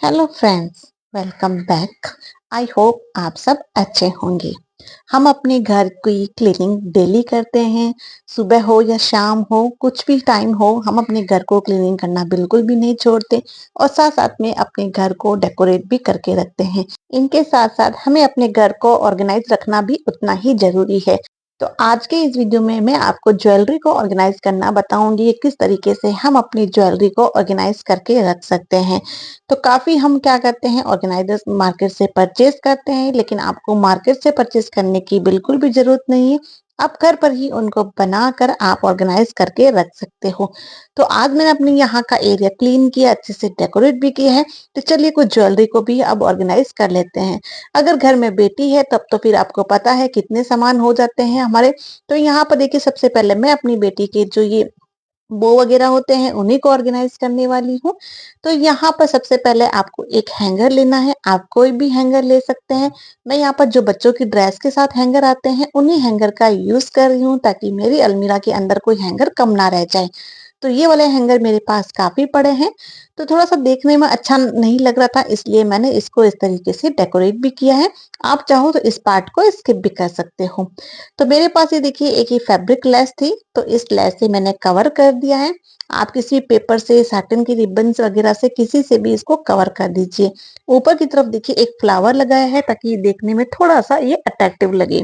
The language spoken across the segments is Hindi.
Hello friends, welcome back. I hope आप सब अच्छे होंगे। हम अपने घर की क्लीनिंग डेली करते हैं। सुबह हो या शाम हो, कुछ भी टाइम हो, हम अपने घर को क्लीनिंग करना बिल्कुल भी नहीं छोड़ते और साथ साथ में अपने घर को डेकोरेट भी करके रखते हैं। इनके साथ साथ हमें अपने घर को ऑर्गेनाइज रखना भी उतना ही जरूरी है। तो आज के इस वीडियो में मैं आपको ज्वेलरी को ऑर्गेनाइज करना बताऊंगी, किस तरीके से हम अपनी ज्वेलरी को ऑर्गेनाइज करके रख सकते हैं। तो काफी हम क्या करते हैं, ऑर्गेनाइजर्स मार्केट से परचेज करते हैं, लेकिन आपको मार्केट से परचेज करने की बिल्कुल भी जरूरत नहीं है। आप घर पर ही उनको बनाकर आप ऑर्गेनाइज करके रख सकते हो। तो आज मैंने अपने यहाँ का एरिया क्लीन किया, अच्छे से डेकोरेट भी किया है। तो चलिए कुछ ज्वेलरी को भी अब ऑर्गेनाइज कर लेते हैं। अगर घर में बेटी है तब तो फिर आपको पता है कितने सामान हो जाते हैं हमारे। तो यहाँ पर देखिए, सबसे पहले मैं अपनी बेटी के जो ये बो वगैरह होते हैं उन्हीं को ऑर्गेनाइज करने वाली हूँ। तो यहाँ पर सबसे पहले आपको एक हैंगर लेना है। आप कोई भी हैंगर ले सकते हैं। मैं यहाँ पर जो बच्चों की ड्रेस के साथ हैंगर आते हैं उन्हीं हैंगर का यूज कर रही हूँ, ताकि मेरी अलमीरा के अंदर कोई हैंगर कम ना रह जाए। तो ये वाले हैंगर मेरे पास काफी पड़े हैं। तो थोड़ा सा देखने में अच्छा नहीं लग रहा था, इसलिए मैंने इसको इस तरीके से डेकोरेट भी किया है। आप चाहो तो इस पार्ट को स्किप भी कर सकते हो। तो मेरे पास ये देखिए, एक ही फैब्रिक लेस थी, तो इस लेस से मैंने कवर कर दिया है। आप किसी पेपर से, साटिन की रिबन्स वगैरह से, किसी से भी इसको कवर कर दीजिए। ऊपर की तरफ देखिए एक फ्लावर लगाया है, ताकि ये देखने में थोड़ा सा ये अट्रैक्टिव लगे।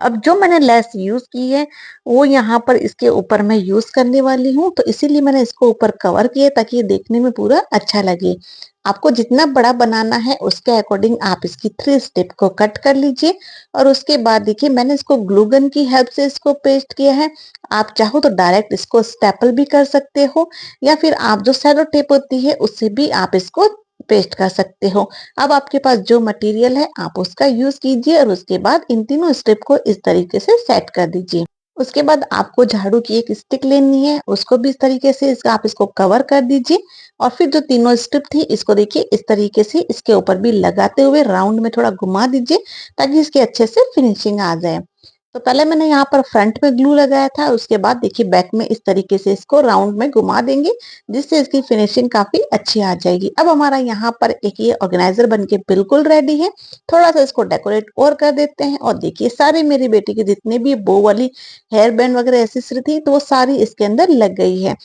अब जो मैंने लेस यूज की है वो यहाँ पर इसके ऊपर मैं यूज करने वाली हूँ, तो इसीलिए मैंने इसको ऊपर कवर किया ताकि ये देखने में पूरा अच्छा लगे। आपको जितना बड़ा बनाना है उसके अकॉर्डिंग आप इसकी 3 स्टेप को कट कर लीजिए। और उसके बाद देखिए, मैंने इसको ग्लू गन की हेल्प से इसको पेस्ट किया है। आप चाहो तो डायरेक्ट इसको स्टेपल भी कर सकते हो, या फिर आप जो सेलो टेप होती है उससे भी आप इसको पेस्ट कर सकते हो। अब आपके पास जो मटेरियल है आप उसका यूज कीजिए और उसके बाद इन तीनों स्ट्रिप को इस तरीके से सेट कर दीजिए। उसके बाद आपको झाड़ू की एक स्टिक लेनी है, उसको भी इस तरीके से आप इसको कवर कर दीजिए। और फिर जो तीनों स्ट्रिप थी इसको देखिए इस तरीके से इसके ऊपर भी लगाते हुए राउंड में थोड़ा घुमा दीजिए, ताकि इसके अच्छे से फिनिशिंग आ जाए। तो पहले मैंने यहाँ पर फ्रंट में ग्लू लगाया था, उसके बाद देखिए बैक में इस तरीके से इसको राउंड में घुमा देंगे, जिससे इसकी फिनिशिंग काफी अच्छी आ जाएगी। अब हमारा यहाँ पर एक ये ऑर्गेनाइजर बनके बिल्कुल रेडी है। थोड़ा सा इसको डेकोरेट और कर देते हैं। और देखिए, सारी मेरी बेटी के जितने भी बो वाली हेयर बैंड वगैरह एसेसरी थी, तो वो सारी इसके अंदर लग गई है।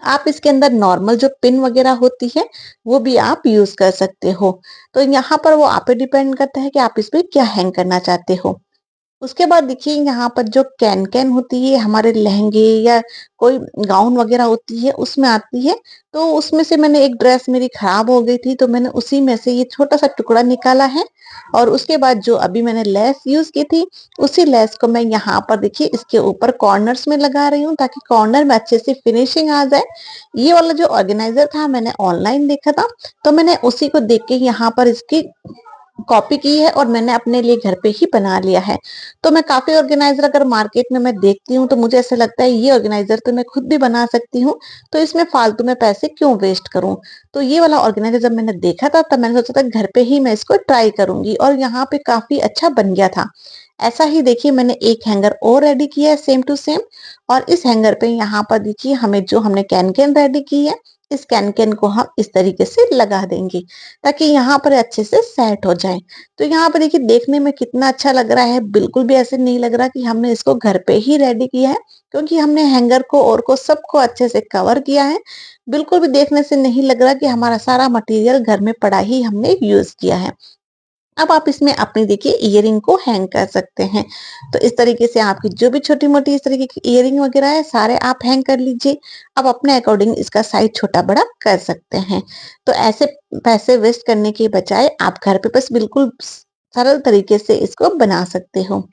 आप इसके अंदर नॉर्मल जो पिन वगैरह होती है वो भी आप यूज कर सकते हो। तो यहाँ पर वो आप पे डिपेंड करता है कि आप इसमें क्या हैंग करना चाहते हो। उसके बाद देखिए, यहाँ पर जो कैन कैन होती है हमारे लहंगे या कोई गाउन वगैरह होती है उसमें आती है। तो उसमें से मैंने एक ड्रेस मेरी खराब हो गई थी, तो मैंने उसी में से ये छोटा सा टुकड़ा निकाला है। और उसके बाद जो अभी मैंने लेस यूज की थी, उसी लेस को मैं यहाँ पर देखिए इसके ऊपर कॉर्नर्स में लगा रही हूँ, ताकि कॉर्नर में अच्छे से फिनिशिंग आ जाए। ये वाला जो ऑर्गेनाइजर था मैंने ऑनलाइन देखा था, तो मैंने उसी को देख के यहाँ पर इसकी कॉपी की है और मैंने अपने लिए घर पे ही बना लिया है। तो मैं काफी ऑर्गेनाइजर अगर मार्केट में मैं देखती हूँ, तो मुझे ऐसा लगता है ये ऑर्गेनाइजर तो मैं खुद भी बना सकती हूँ, तो इसमें फालतू में पैसे क्यों वेस्ट करूं। तो ये वाला ऑर्गेनाइजर जब मैंने देखा था तब मैंने सोचा था घर पे ही मैं इसको ट्राई करूंगी, और यहाँ पे काफी अच्छा बन गया था। ऐसा ही देखिए, मैंने एक हैंगर और रेडी किया है सेम टू सेम। और इस हैंगर पे यहाँ पर देखिए, हमें जो हमने कैन कैन रेडी की है, इस कैन कैन को हम इस तरीके से लगा देंगे, ताकि यहाँ पर अच्छे से सेट हो जाए। तो यहाँ पर देखिए देखने में कितना अच्छा लग रहा है। बिल्कुल भी ऐसे नहीं लग रहा कि हमने इसको घर पे ही रेडी किया है, क्योंकि हमने हैंगर को और को सबको अच्छे से कवर किया है। बिल्कुल भी देखने से नहीं लग रहा कि हमारा सारा मटेरियल घर में पड़ा ही हमने यूज किया है। अब आप इसमें अपनी देखिए इयरिंग को हैंग कर सकते हैं। तो इस तरीके से आपकी जो भी छोटी मोटी इस तरीके की इयरिंग वगैरह है सारे आप हैंग कर लीजिए। अब अपने अकॉर्डिंग इसका साइज छोटा बड़ा कर सकते हैं। तो ऐसे पैसे वेस्ट करने के बजाय आप घर पे बस बिल्कुल सरल तरीके से इसको बना सकते हो।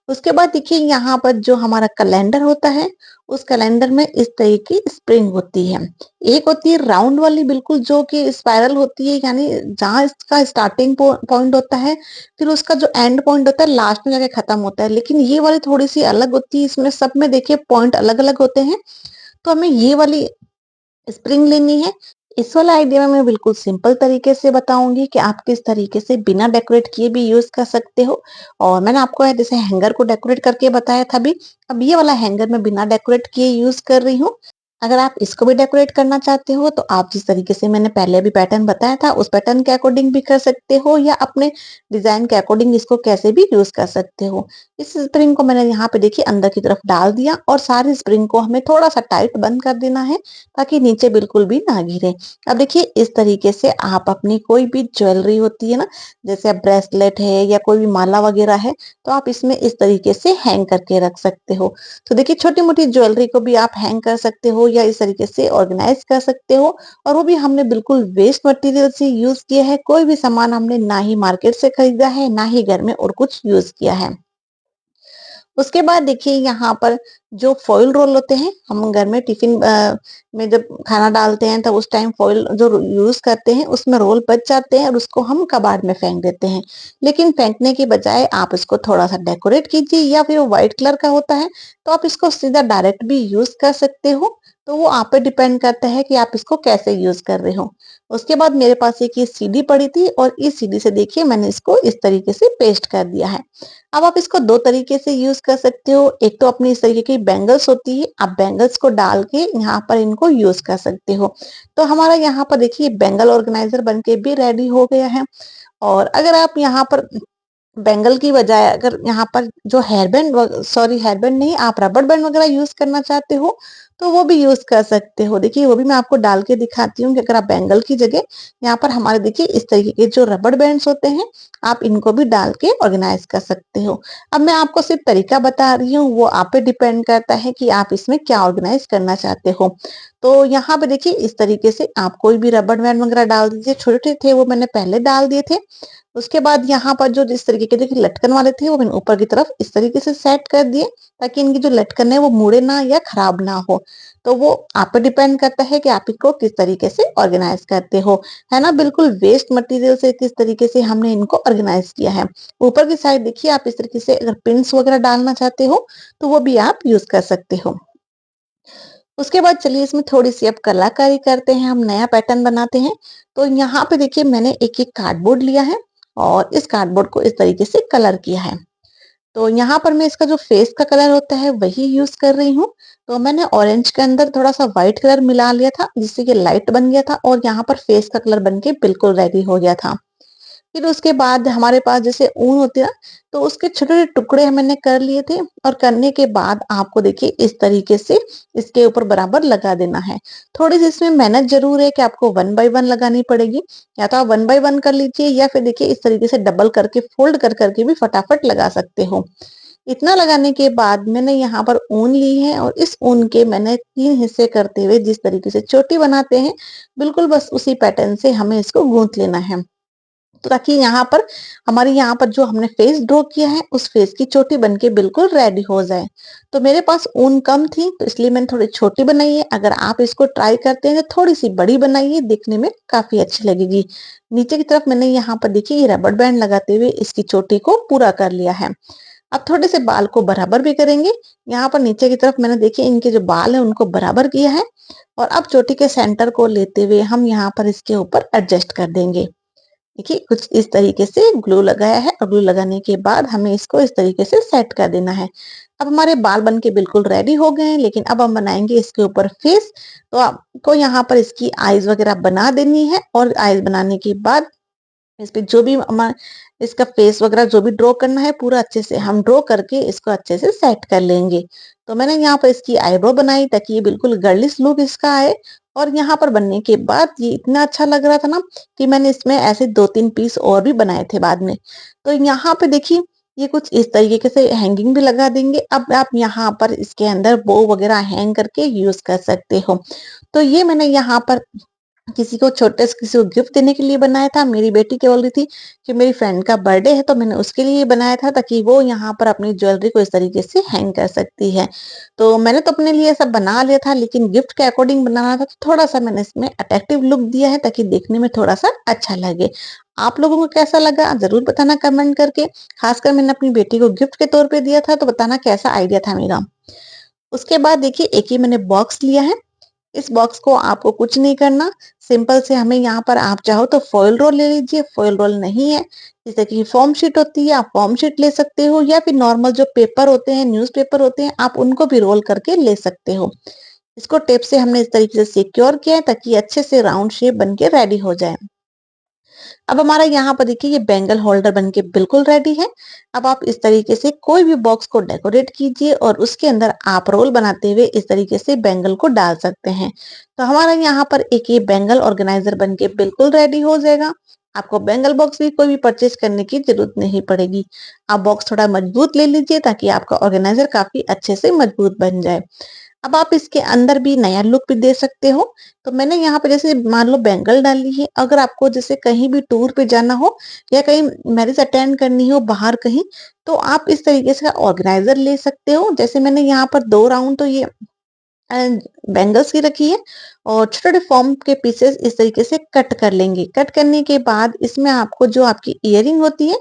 उसके बाद देखिए, यहाँ पर जो हमारा कैलेंडर होता है, उस कैलेंडर में इस तरह की स्प्रिंग होती है। एक होती है राउंड वाली, बिल्कुल जो कि स्पाइरल होती है, यानी जहाँ इसका स्टार्टिंग पॉइंट होता है, फिर उसका जो एंड पॉइंट होता है लास्ट में जाके खत्म होता है। लेकिन ये वाली थोड़ी सी अलग होती है, इसमें सब में देखिए पॉइंट अलग अलग होते हैं। तो हमें ये वाली स्प्रिंग लेनी है। इस वाला आइडिया में मैं बिल्कुल सिंपल तरीके से बताऊंगी कि आप किस तरीके से बिना डेकोरेट किए भी यूज कर सकते हो। और मैंने आपको जैसे हैंगर को डेकोरेट करके बताया था भी, अब ये वाला हैंगर मैं बिना डेकोरेट किए यूज कर रही हूँ। अगर आप इसको भी डेकोरेट करना चाहते हो तो आप जिस तरीके से मैंने पहले भी पैटर्न बताया था उस पैटर्न के अकॉर्डिंग भी कर सकते हो या अपने डिजाइन के अकॉर्डिंग इसको कैसे भी यूज कर सकते हो। इस स्प्रिंग को मैंने यहाँ पे देखिए अंदर की तरफ डाल दिया और सारी स्प्रिंग को हमें थोड़ा सा टाइट बंद कर देना है ताकि नीचे बिल्कुल भी ना गिरे। अब देखिए इस तरीके से आप अपनी कोई भी ज्वेलरी होती है ना, जैसे अब ब्रेसलेट है या कोई भी माला वगैरह है, तो आप इसमें इस तरीके से हैंग करके रख सकते हो। तो देखिए छोटी-मोटी ज्वेलरी को भी आप हैंग कर सकते हो या इस तरीके से ऑर्गेनाइज कर सकते हो, और वो भी हमने बिल्कुल वेस्ट मटेरियल से यूज़ किया है। कोई भी सामान हमने ना ही मार्केट से खरीदा है, ना ही घर में और कुछ यूज़ किया है। उसके बाद देखिए यहाँ पर जो फॉइल रोल होते हैं, हम घर में टिफिन में जब खाना डालते हैं तब उस टाइम फॉइल जो यूज करते हैं उसमें रोल बच जाते हैं और उसको हम कबाड़ में फेंक देते हैं। लेकिन फेंकने की बजाय आप इसको थोड़ा सा डेकोरेट कीजिए, या फिर वो व्हाइट कलर का होता है तो आप इसको सीधा डायरेक्ट भी यूज कर सकते हो। तो वो आप पे डिपेंड करता है कि आप इसको कैसे यूज कर रहे हो। उसके बाद मेरे पास एक ये सीडी पड़ी थी और इस सीडी से देखिए मैंने इसको इस तरीके से पेस्ट कर दिया है। अब आप इसको 2 तरीके से यूज़ कर सकते हो। एक तो अपनी इस तरीके की बैंगल्स होती है, आप बैंगल्स को डाल के यहाँ पर इनको यूज़ कर सकते हो। तो हमारा यहाँ पर देखिए बैंगल ऑर्गेनाइज़र बन के भी रेडी हो गया है। और अगर आप यहाँ पर बैंगल की बजाय अगर यहाँ पर जो हेयर बैंड नहीं, आप रबर बैंड वगैरह यूज करना चाहते हो तो वो भी यूज कर सकते हो। देखिए वो भी मैं आपको डाल के दिखाती हूँ कि अगर आप बैंगल की जगह यहाँ पर हमारे देखिए इस तरीके के जो रबर बैंड्स होते हैं, आप इनको भी डाल के ऑर्गेनाइज कर सकते हो। अब मैं आपको सिर्फ तरीका बता रही हूँ, वो आप पे डिपेंड करता है कि आप इसमें क्या ऑर्गेनाइज करना चाहते हो। तो यहाँ पे देखिए इस तरीके से आप कोई भी रबर बैंड वगैरह डाल दीजिए। छोटे थे वो मैंने पहले डाल दिए थे। उसके बाद यहाँ पर जो जिस तरीके के देखिए लटकन वाले थे वो मैंने ऊपर की तरफ इस तरीके से सेट कर दिए ताकि इनकी जो लटकन है वो मुड़े ना या खराब ना हो। तो वो आप पे डिपेंड करता है कि आप इसको किस तरीके से ऑर्गेनाइज करते हो, है ना। बिल्कुल वेस्ट मटेरियल से किस तरीके से हमने इनको ऑर्गेनाइज किया है। ऊपर की साइड देखिए आप इस तरीके से अगर पिंस वगैरह डालना चाहते हो तो वो भी आप यूज कर सकते हो। उसके बाद चलिए इसमें थोड़ी-सी अब कलाकारी करते हैं, हम नया पैटर्न बनाते हैं। तो यहाँ पे देखिए मैंने एक-एक कार्डबोर्ड लिया है और इस कार्डबोर्ड को इस तरीके से कलर किया है। तो यहाँ पर मैं इसका जो फेस का कलर होता है वही यूज़ कर रही हूँ। तो मैंने ऑरेंज के अंदर थोड़ा-सा व्हाइट कलर मिला लिया था जिससे कि लाइट बन गया था और यहाँ पर फेस का कलर बन के बिल्कुल रेडी हो गया था। फिर उसके बाद हमारे पास जैसे ऊन होती है ना, तो उसके छोटे-छोटे टुकड़े मैंने कर लिए थे और करने के बाद आपको देखिए इस तरीके से इसके ऊपर बराबर लगा देना है। थोड़ी-सी इसमें मेहनत ज़रूर है कि आपको 1 बाय 1 लगानी पड़ेगी, या तो आप 1 बाय 1 कर लीजिए या फिर देखिए इस तरीके से डबल करके फोल्ड कर के भी फटाफट लगा सकते हो। इतना लगाने के बाद मैंने यहाँ पर ऊन ली है और इस ऊन के मैंने 3 हिस्से करते हुए जिस तरीके से चोटी बनाते हैं, बिल्कुल बस उसी पैटर्न से हमें इसको गूँथ लेना है। तो ताकि यहाँ पर हमारे यहाँ पर जो हमने फेस ड्रॉ किया है उस फेस की चोटी बनके बिल्कुल रेडी हो जाए। तो मेरे पास ऊन कम थी तो इसलिए मैंने थोड़ी छोटी बनाई है। अगर आप इसको ट्राई करते हैं तो थोड़ी सी बड़ी बनाइए, देखने में काफी अच्छी लगेगी। नीचे की तरफ मैंने यहाँ पर देखिए ये रबर बैंड लगाते हुए इसकी चोटी को पूरा कर लिया है। अब थोड़े से बाल को बराबर भी करेंगे। यहाँ पर नीचे की तरफ मैंने देखिए इनके जो बाल है उनको बराबर किया है और अब चोटी के सेंटर को लेते हुए हम यहाँ पर इसके ऊपर एडजस्ट कर देंगे। देखिए कुछ इस तरीके से ग्लू लगाया है और ग्लू लगाने के बाद हमें इसको इस तरीके से सेट कर देना है। अब हमारे बाल बन के बिल्कुल रेडी हो गए हैं, लेकिन अब हम बनाएंगे इसके ऊपर फेस। तो आपको यहाँ पर इसकी आईज वगैरह बना देनी है और आईज बनाने के बाद इस पे जो भी हमारा इसका फेस वगैरह जो भी ड्रॉ करना है पूरा अच्छे से हम ड्रॉ करके इसको अच्छे से सेट कर लेंगे। तो मैंने यहाँ पर इसकी आईब्रो बनाई ताकि ये बिल्कुल गर्लिश लुक इसका आए। और यहाँ पर बनने के बाद ये इतना अच्छा लग रहा था ना कि मैंने इसमें ऐसे 2-3 पीस और भी बनाए थे बाद में। तो यहाँ पे देखिए ये कुछ इस तरीके से हैंगिंग भी लगा देंगे। अब आप यहाँ पर इसके अंदर बो वगैरह हैंग करके यूज कर सकते हो। तो ये मैंने यहाँ पर किसी को छोटे से किसी को गिफ्ट देने के लिए बनाया था। मेरी बेटी क्या बोल रही थी कि मेरी फ्रेंड का बर्थडे है तो मैंने उसके लिए बनाया था ताकि वो यहाँ पर अपनी ज्वेलरी को इस तरीके से हैंग कर सकती है। तो मैंने तो अपने लिए सब बना लिया था लेकिन गिफ्ट के अकॉर्डिंग बनाना था तो थोड़ा-सा मैंने इसमें अट्रैक्टिव लुक दिया है ताकि देखने में थोड़ा-सा अच्छा लगे। आप लोगों को कैसा लगा ज़रूर बताना कमेंट करके। खासकर मैंने अपनी बेटी को गिफ्ट के तौर पे दिया था तो बताना कैसा आइडिया था मेरा। उसके बाद देखिए एक ये मैंने बॉक्स लिया है। इस बॉक्स को आपको कुछ नहीं करना, सिंपल से हमें यहाँ पर आप चाहो तो फॉयल रोल ले लीजिए, फॉयल रोल नहीं है, जैसे कि फॉर्म शीट होती है, आप फॉर्म शीट ले सकते हो या फिर नॉर्मल जो पेपर होते हैं, न्यूज़पेपर होते हैं, आप उनको भी रोल करके ले सकते हो। इसको टेप से हमने इस तरीके से सिक्योर किया है ताकि अच्छे से राउंड शेप बन के रेडी हो जाए। अब हमारा यहाँ पर देखिए ये बैंगल होल्डर बनके बिल्कुल रेडी है। अब आप इस तरीके से कोई भी बॉक्स को डेकोरेट कीजिए और उसके अंदर आप रोल बनाते हुए इस तरीके से बैंगल को डाल सकते हैं। तो हमारा यहाँ पर एक ये बैंगल ऑर्गेनाइजर बनके बिल्कुल रेडी हो जाएगा। आपको बैंगल बॉक्स भी कोई भी परचेज करने की जरूरत नहीं पड़ेगी। आप बॉक्स थोड़ा मजबूत ले लीजिए ताकि आपका ऑर्गेनाइजर काफी अच्छे से मजबूत बन जाए। अब आप इसके अंदर भी नया लुक भी दे सकते हो। तो मैंने यहाँ पे जैसे मान लो बैंगल डाली है, अगर आपको जैसे कहीं भी टूर पे जाना हो या कहीं मैरिज अटेंड करनी हो बाहर कहीं, तो आप इस तरीके से ऑर्गेनाइजर ले सकते हो। जैसे मैंने यहाँ पर 2 राउंड तो ये बैंगल्स की रखी है और छोटे-छोटे फॉर्म के पीसेस इस तरीके से कट कर लेंगे। कट करने के बाद इसमें आपको जो आपकी इयररिंग होती है,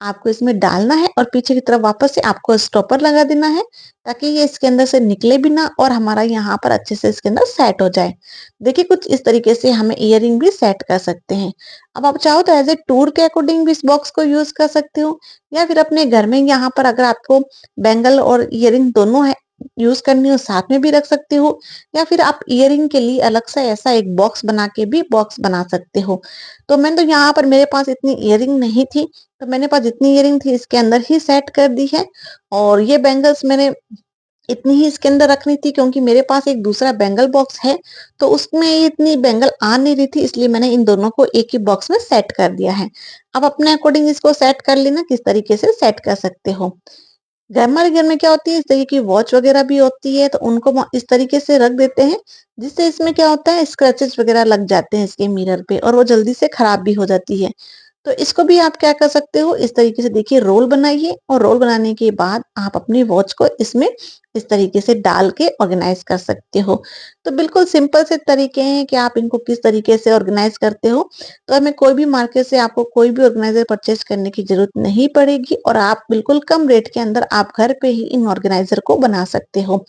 आपको इसमें डालना है और पीछे की तरफ वापस से आपको स्टॉपर लगा देना है ताकि ये इसके अंदर से निकले भी ना और हमारा यहाँ पर अच्छे से इसके अंदर सेट हो जाए। देखिए कुछ इस तरीके से हमें इयररिंग भी सेट कर सकते हैं। अब आप चाहो तो एज़ ए टूर के अकॉर्डिंग भी इस बॉक्स को यूज़ कर सकते हो या फिर अपने घर में यहाँ पर अगर आपको बैंगल और इयररिंग दोनों है यूज करनी हो साथ में भी रख सकते हो या फिर आप इयररिंग के लिए अलग से ऐसा एक बॉक्स बना के भी बॉक्स बना सकते हो। तो मैंने तो यहाँ पर मेरे पास इतनी इयररिंग नहीं थी, तो मैंने पास जितनी इयररिंग थी इसके अंदर ही सेट कर दी है और ये बैंगल्स मैंने इतनी ही इसके अंदर रखनी थी क्योंकि मेरे पास एक दूसरा बैंगल बॉक्स है, तो उसमें इतनी बैंगल आ नहीं रही थी इसलिए मैंने इन दोनों को एक ही बॉक्स में सेट कर दिया है। आप अपने अकॉर्डिंग इसको सेट कर लेना किस तरीके से सेट कर सकते हो। हमारे घर में क्या होती है इस तरीके की वॉच वगैरह भी होती है तो उनको इस तरीके से रख देते हैं जिससे इसमें क्या होता है स्क्रैचेस वगैरह लग जाते हैं इसके मिरर पे और वो जल्दी से खराब भी हो जाती है। तो इसको भी आप क्या कर सकते हो इस तरीके से देखिए रोल बनाइए और रोल बनाने के बाद आप अपनी वॉच को इसमें इस तरीके से डाल के ऑर्गेनाइज कर सकते हो। तो बिल्कुल सिंपल से तरीके हैं कि आप इनको किस तरीके से ऑर्गेनाइज करते हो। तो हमें कोई भी मार्केट से आपको कोई भी ऑर्गेनाइजर परचेज करने की जरूरत नहीं पड़ेगी और आप बिल्कुल कम रेट के अंदर आप घर पे ही इन ऑर्गेनाइजर को बना सकते हो।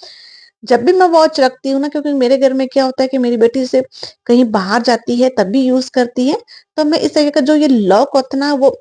जब भी मैं वॉच रखती हूँ ना क्योंकि मेरे घर में क्या होता है कि मेरी बेटी से कहीं बाहर जाती है तब भी यूज करती है, तो मैं इस तरीके का जो ये लॉक होता है ना वो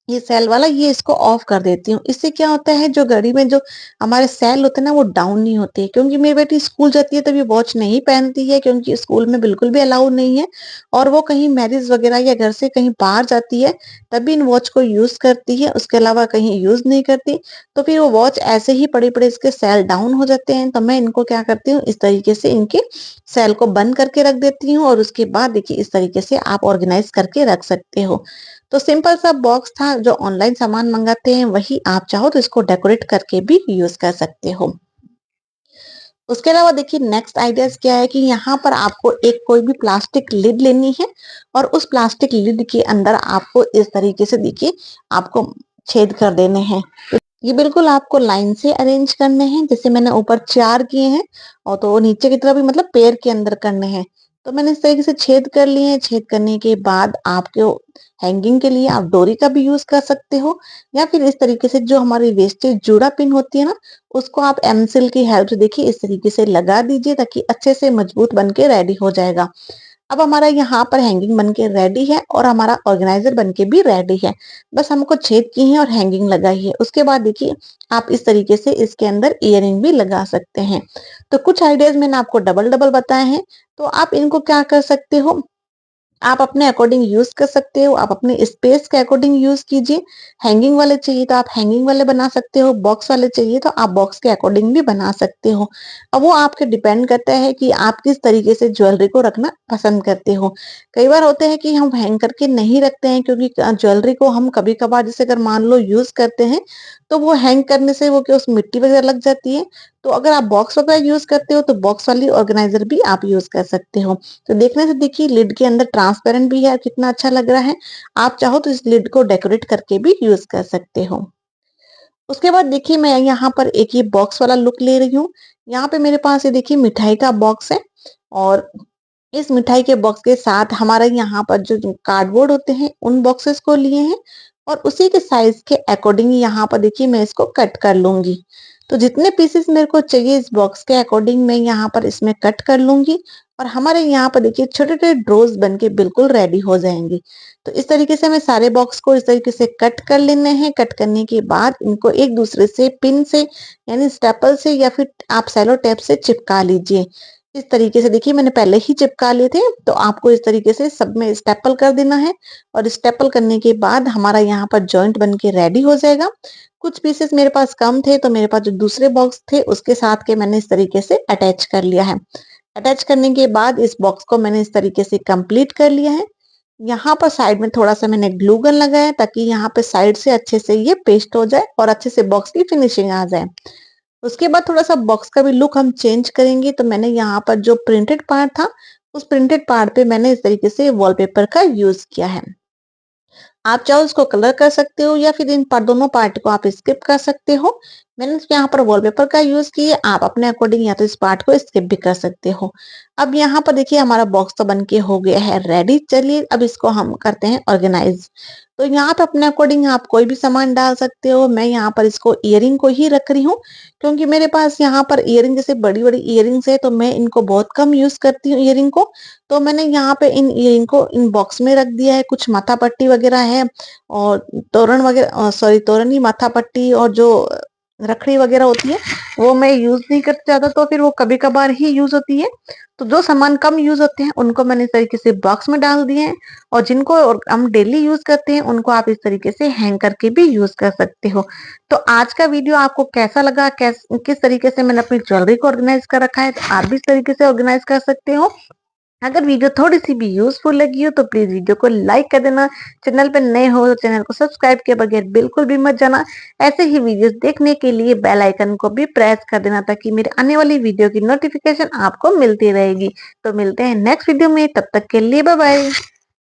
ये सेल वाला ये इसको ऑफ कर देती हूँ। इससे क्या होता है जो घड़ी में जो हमारे सेल होते हैं ना वो डाउन नहीं होते क्योंकि मेरी बेटी स्कूल जाती है तब ये वॉच नहीं पहनती है क्योंकि स्कूल में बिल्कुल भी अलाउ नहीं है और वो कहीं मैरिज वगैरह या घर से कहीं बाहर जाती है तभी इन वॉच को यूज करती है, उसके अलावा कहीं यूज नहीं करती। तो फिर वो वॉच ऐसे ही पड़े पड़े इसके सेल डाउन हो जाते हैं, तो मैं इनको क्या करती हूँ इस तरीके से इनके सेल को बंद करके रख देती हूँ और उसके बाद देखिए इस तरीके से आप ऑर्गेनाइज करके रख सकते हो। तो सिंपल सा बॉक्स था जो ऑनलाइन सामान मंगाते हैं वही आप चाहो तो इसको डेकोरेट करके भी यूज कर सकते हो। उसके अलावा देखिए नेक्स्ट आइडियाज क्या है कि यहाँ पर आपको एक कोई भी प्लास्टिक लिड लेनी है और उस प्लास्टिक लिड के अंदर आपको इस तरीके से देखिए आपको छेद कर देने हैं। ये बिल्कुल आपको लाइन से अरेंज करने हैं जैसे मैंने ऊपर 4 किए हैं और तो नीचे की तरफ भी मतलब पेड़ के अंदर करने हैं। तो मैंने इस तरीके से छेद कर लिए हैं। छेद करने के बाद आपको हैंगिंग के लिए आप डोरी का भी यूज कर सकते हो या फिर इस तरीके से जो हमारी वेस्टेज जूड़ा पिन होती है ना उसको आप एमसिल की हेल्प से देखिए इस तरीके से लगा दीजिए ताकि अच्छे से मजबूत बन के रेडी हो जाएगा। अब हमारा यहाँ पर हैंगिंग बनके रेडी है और हमारा ऑर्गेनाइजर बनके भी रेडी है। बस हमको छेद की है और हैंगिंग लगाई है। उसके बाद देखिए आप इस तरीके से इसके अंदर इयररिंग भी लगा सकते हैं। तो कुछ आइडियाज मैंने आपको डबल डबल बताए हैं। तो आप इनको क्या कर सकते हो आप अपने अकॉर्डिंग यूज कर सकते हो, आप अपने स्पेस के अकॉर्डिंग यूज कीजिए। हैंगिंग वाले चाहिए तो आप हैंगिंग वाले बना सकते हो, बॉक्स वाले चाहिए तो आप बॉक्स के अकॉर्डिंग भी बना सकते हो। अब वो आपके डिपेंड करता है कि आप किस तरीके से ज्वेलरी को रखना पसंद करते हो। कई बार होते हैं कि हम हैंग करके नहीं रखते हैं क्योंकि ज्वेलरी को हम कभी कभार जैसे अगर मान लो यूज करते हैं तो वो हैंग करने से वो क्या उस मिट्टी वगैरह लग जाती है। तो अगर आप बॉक्स वगैरह यूज करते हो तो बॉक्स वाली ऑर्गेनाइजर भी आप यूज कर सकते हो। तो देखने से देखिए लिड के अंदर ट्रांसपेरेंट भी है कितना अच्छा लग रहा है। आप चाहो तो इस लिड को डेकोरेट करके भी यूज कर सकते हो। उसके बाद देखिए मैं यहाँ पर एक ये बॉक्स वाला लुक ले रही हूँ। यहाँ पे मेरे पास ये देखिए मिठाई का बॉक्स है और इस मिठाई के बॉक्स के साथ हमारा यहाँ पर जो कार्डबोर्ड होते हैं उन बॉक्सेस को लिए हैं और उसी के साइज के अकॉर्डिंग यहाँ पर देखिए मैं इसको कट कर लूंगी। तो जितने पीसेस मेरे को चाहिए इस बॉक्स के अकॉर्डिंग मैं यहाँ पर इसमें कट कर लूंगी और हमारे यहाँ पर देखिए छोटे छोटे ड्रोज बन के बिल्कुल रेडी हो जाएंगे। तो इस तरीके से हमें सारे बॉक्स को इस तरीके से कट कर लेने हैं। कट करने के बाद इनको एक दूसरे से पिन से यानी स्टेपल से या फिर आप सेलो टेप से चिपका लीजिए। इस तरीके से देखिए मैंने पहले ही चिपका लिए थे, तो आपको इस तरीके से सब में स्टेपल कर देना है और स्टेपल करने के बाद हमारा यहाँ पर जॉइंट बन के रेडी हो जाएगा। कुछ पीसेस मेरे पास कम थे, तो मेरे पास जो दूसरे बॉक्स थे उसके साथ के मैंने इस तरीके से अटैच कर लिया है। अटैच करने के बाद इस बॉक्स को मैंने इस तरीके से कंप्लीट कर लिया है। यहाँ पर साइड में थोड़ा-सा मैंने ग्लू गन लगाया है ताकि यहाँ पे साइड से अच्छे से ये पेस्ट हो जाए और अच्छे से बॉक्स की फिनिशिंग आ जाए। उसके बाद थोड़ा-सा बॉक्स का भी लुक हम चेंज करेंगे, तो मैंने यहाँ पर जो प्रिंटेड पार्ट था, उस प्रिंटेड पार्ट पे मैंने इस तरीके से वॉलपेपर का यूज़ किया है। आप चाहो इसको कलर कर सकते हो या फिर इन दोनों पार्ट को आप स्किप कर सकते हो। मैंने यहाँ पर वॉलपेपर का यूज़ किया, आप अपने अकॉर्डिंग या तो इस पार्ट को स्किप भी कर सकते हो। अब यहाँ पर देखिए हमारा बॉक्स तो बन के हो गया है रेडी। चलिए अब इसको हम करते हैं ऑर्गेनाइज़। तो यहाँ पे अपने अकॉर्डिंग आप कोई भी सामान डाल सकते हो। मैं यहाँ पर इसको इयररिंग को ही रख रही हूँ, क्योंकि मेरे पास यहाँ पर इयररिंग जैसे बड़ी-बड़ी इयररिंग्स है, तो मैं इनको बहुत कम यूज़ करती हूँ इयररिंग को। तो मैंने यहाँ पे इन इयररिंग को इन बॉक्स में रख दिया है। कुछ माथा पट्टी वगैरह है और तोरण वगैरह, सॉरी तोरण नहीं, माथा पट्टी और जो रखड़ी वगैरह होती है वो मैं यूज नहीं करती ज्यादा, तो फिर वो कभी कभार ही यूज होती है। तो जो सामान कम यूज होते हैं उनको मैंने इस तरीके से बॉक्स में डाल दिए हैं, और जिनको हम डेली यूज करते हैं उनको आप इस तरीके से हैंग करके भी यूज कर सकते हो। तो आज का वीडियो आपको कैसा लगा, किस तरीके से मैंने अपनी ज्वेलरी को ऑर्गेनाइज कर रखा है, तो आप भी इस तरीके से ऑर्गेनाइज कर सकते हो। अगर वीडियो थोड़ी-सी भी यूज़फुल लगी हो तो प्लीज़ वीडियो को लाइक कर देना। चैनल पे नए हो तो चैनल को सब्सक्राइब किए बगैर बिल्कुल भी मत जाना। ऐसे ही वीडियोज़ देखने के लिए बेल आइकन को भी प्रेस कर देना ताकि मेरे आने वाली वीडियो की नोटिफ़िकेशन आपको मिलती रहेगी। तो मिलते हैं नेक्स्ट वीडियो में, तब तक के लिए बाय बाय।